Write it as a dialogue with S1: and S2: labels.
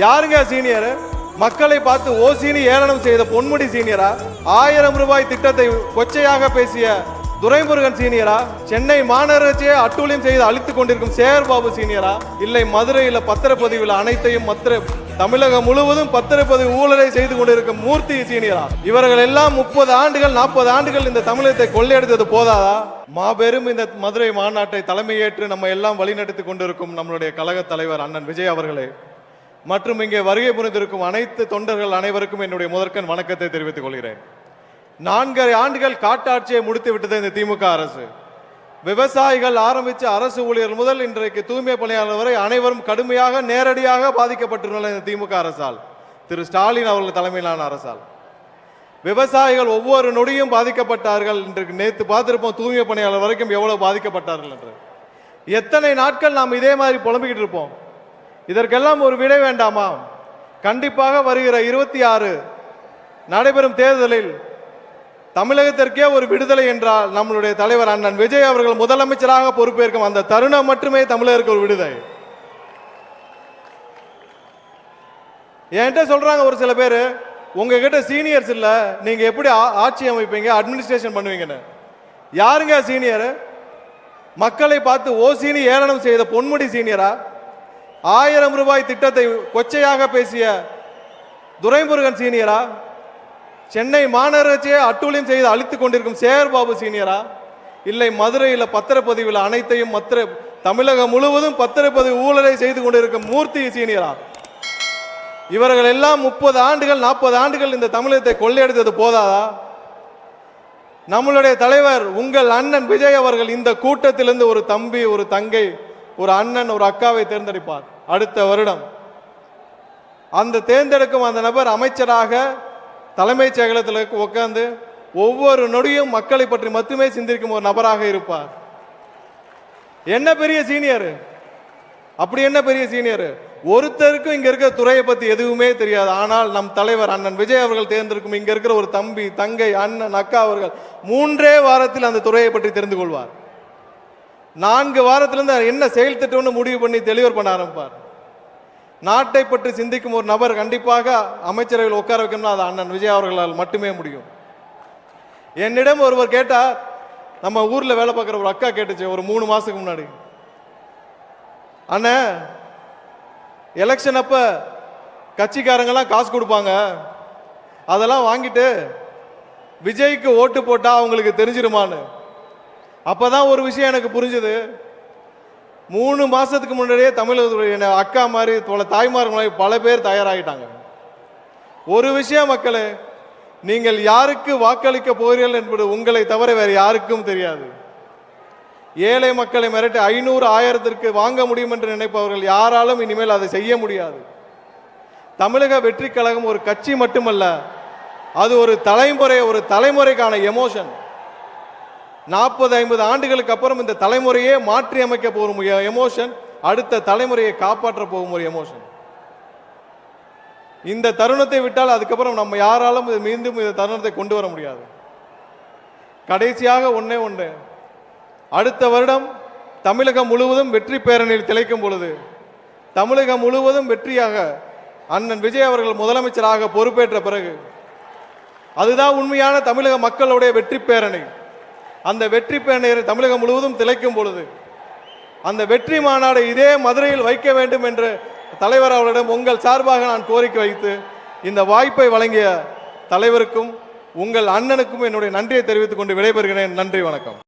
S1: யாருங்க சீனியர்? மக்களை பார்த்து ஓசினி ஏளனம் செய்த பொன்முடி சீனியரா? 1000 ரூபாய் திட்டத்தை கொச்சையாக பேசிய துரைமுருகன் சீனியரா? சென்னை மாநகராட்சியை அட்டூழியம் செய்து அழித்துக் கொண்டிருக்கும் சேகர்பாபு சீனியரா? இல்லை மதுரையில் பத்திரப்பதிவில் அனைத்தையும் தமிழகம் முழுவதும் பத்திரப்பதிவு ஊழலை செய்து கொண்டிருக்கும் மூர்த்தி சீனியரா? இவர்கள் எல்லாம் 30 ஆண்டுகள் 40 ஆண்டுகள் இந்த தமிழகத்தை கொள்ளையடித்தது போதாதா? மாபெரும் இந்த மதுரை மாநாட்டை தலைமையேற்று நம்ம எல்லாம் வழிநடத்தி கொண்டிருக்கும் நம்மளுடைய கழக தலைவர் அண்ணன் விஜய் அவர்களே மற்றும் இங்கே வருகை புரிந்திருக்கும் அனைத்து தொண்டர்கள் அனைவருக்கும் என்னுடைய முதற்கண் வணக்கத்தை தெரிவித்துக் கொள்கிறேன். 4 ஆண்டுகள் காட்டாட்சியை முடித்து விட்டது இந்த திமுக அரசு. விவசாயிகள் ஆரம்பித்த அரசு ஊழியர்கள் முதல் இன்றைக்கு தூய்மை பணியாளர் வரை அனைவரும் கடுமையாக நேரடியாக பாதிக்கப்பட்டுள்ள இந்த திமுக அரசால், திரு ஸ்டாலின் அவர்கள் தலைமையிலான அரசால் விவசாயிகள் ஒவ்வொரு நொடியும் பாதிக்கப்பட்டார்கள். இன்றைக்கு நேற்று பார்த்திருப்போம் தூய்மை பணியாளர் வரைக்கும் எவ்வளவு பாதிக்கப்பட்டார்கள் என்று. எத்தனை நாட்கள் நாம் இதே மாதிரி புலம்பிக்கிட்டு இருப்போம்? இதற்கெல்லாம் ஒரு விடை வேண்டாமா? கண்டிப்பாக வருகிற 26 நடைபெறும் தேர்தலில் தமிழகத்திற்கே ஒரு விடுதலை என்றால் நம்மளுடைய தலைவர் அண்ணன் விஜய் அவர்கள் முதலமைச்சராக பொறுப்பேற்கும் அந்த தருணம் மட்டுமே தமிழருக்கு ஒரு விடுதலை. என்கிட்ட சொல்றாங்க ஒரு சில பேர், உங்ககிட்ட சீனியர்ஸ் இல்ல, நீங்க எப்படி ஆட்சி அமைப்பீங்க, அட்மினிஸ்ட்ரேஷன் பண்ணுவீங்கன்னு. யாருங்க சீனியர்? மக்களை பார்த்து ஓசினி ஏளனம் செய்த பொன்முடி சீனியரா? 1000 ரூபாய் திட்டத்தை கொச்சையாக பேசிய துரைமுருகன் சீனியரா? சென்னை மாநகராட்சியை அட்டூழியம் செய்து அழித்துக் கொண்டிருக்கும் சேகர்பாபு சீனியரா? இல்லை மதுரையில் பத்திரப்பதிவில் அனைத்தையும் தமிழகம் முழுவதும் பத்திரப்பதிவு ஊழலை செய்து கொண்டிருக்கும் மூர்த்தி சீனியரா? இவர்கள் எல்லாம் 30 ஆண்டுகள் 40 ஆண்டுகள் இந்த தமிழகத்தை கொள்ளையடித்தது போதாதா? நம்மளுடைய தலைவர் உங்கள் அண்ணன் விஜய் அவர்கள் இந்த கூட்டத்திலிருந்து ஒரு தம்பி, ஒரு தங்கை, ஒரு அண்ணன், ஒரு அக்காவை தேர்ந்தெடுப்பார் அடுத்த வருடம். அந்த தேர்ந்தெடுக்கும் அந்த நபர் அமைச்சராக தலைமைச் செயலகத்தில் உட்கார்ந்து ஒவ்வொரு நொடியும் மக்களை பற்றி மட்டுமே சிந்திக்கும் ஒரு நபராக இருப்பார். என்ன பெரிய சீனியர்? அப்படி என்ன பெரிய சீனியர்? ஒருத்தருக்கும் இங்க இருக்கிற துறையை பத்தி எதுவுமே தெரியாது. ஆனால் நம் தலைவர் அண்ணன் விஜய் அவர்கள் தேர்ந்தெடுக்கும் இங்க இருக்கிற ஒரு தம்பி, தங்கை, அண்ணன், அக்கா அவர்கள் 3 வாரத்தில் அந்த துறையை பற்றி தெரிந்து கொள்வார். 4 வாரத்திலிருந்து என்ன செயல் திட்டம்னு முடிவு பண்ணி டெலிவர் பண்ண ஆரம்பிப்பார். நாட்டை பற்றி சிந்திக்கும் ஒரு நபர் கண்டிப்பாக அமைச்சரவையில் உட்கார வைக்கணும்னா அது அண்ணன் விஜய் அவர்களால் மட்டுமே முடியும். என்னிடம் ஒருவர் கேட்டார், நம்ம ஊர்ல வேலை பார்க்குற ஒரு அக்கா கேட்டுச்சு ஒரு 3 மாசத்துக்கு முன்னாடி, அண்ணா எலெக்ஷன் அப்ப கட்சிக்காரங்கெல்லாம் காசு கொடுப்பாங்க, அதெல்லாம் வாங்கிட்டு விஜய்க்கு ஓட்டு போட்டா அவங்களுக்கு தெரிஞ்சிருமான்னு. அப்பதான் ஒரு விஷயம் எனக்கு புரிஞ்சது. 3 மாசத்துக்கு முன்னாடியே தமிழகத்துடைய அக்கா மாதிரி தாய்மார் மாதிரி பல பேர் தயாராகிட்டாங்க. ஒரு விஷயம் மக்களே, நீங்கள் யாருக்கு வாக்களிக்க போகிறீர்கள் என்பது உங்களை தவிர வேற யாருக்கும் தெரியாது. ஏழை மக்களை மிரட்டி 500 1000க்கு வாங்க முடியும் என்று நினைப்பவர்கள் யாராலும் இனிமேல் அதை செய்ய முடியாது. தமிழக வெற்றி கழகம் ஒரு கட்சி மட்டுமல்ல, அது ஒரு தலைமுறைக்கான எமோஷன். 40-50 ஆண்டுகளுக்கு அப்புறம் இந்த தலைமுறையே மாற்றி அமைக்க போகும் எமோஷன், அடுத்த தலைமுறையை காப்பாற்ற போகும் ஒரு எமோஷன். இந்த தருணத்தை விட்டால் அதுக்கப்புறம் நம்ம யாராலும் மீண்டும் இந்த தருணத்தை கொண்டு வர முடியாது. கடைசியாக ஒண்ணே, அடுத்த வருடம் தமிழகம் முழுவதும் வெற்றி பேரணியில் திளைக்கும் பொழுது, தமிழகம் முழுவதும் வெற்றியாக அண்ணன் விஜய் அவர்கள் முதலமைச்சராக பொறுப்பேற்ற பிறகு, அதுதான் உண்மையான தமிழக மக்களுடைய வெற்றி பேரணி. அந்த வெற்றி பேரணியை தமிழகம் முழுவதும் திளைக்கும் பொழுது அந்த வெற்றி மாநாடு இதே மதுரையில் வைக்க வேண்டும் என்று தலைவர் அவர்களிடம் உங்கள் சார்பாக நான் கோரிக்கை வைத்து இந்த வாய்ப்பை வழங்கிய தலைவருக்கும் உங்கள் அண்ணனுக்கும் என்னுடைய நன்றியை தெரிவித்துக் கொண்டு விடைபெறுகிறேன். நன்றி, வணக்கம்.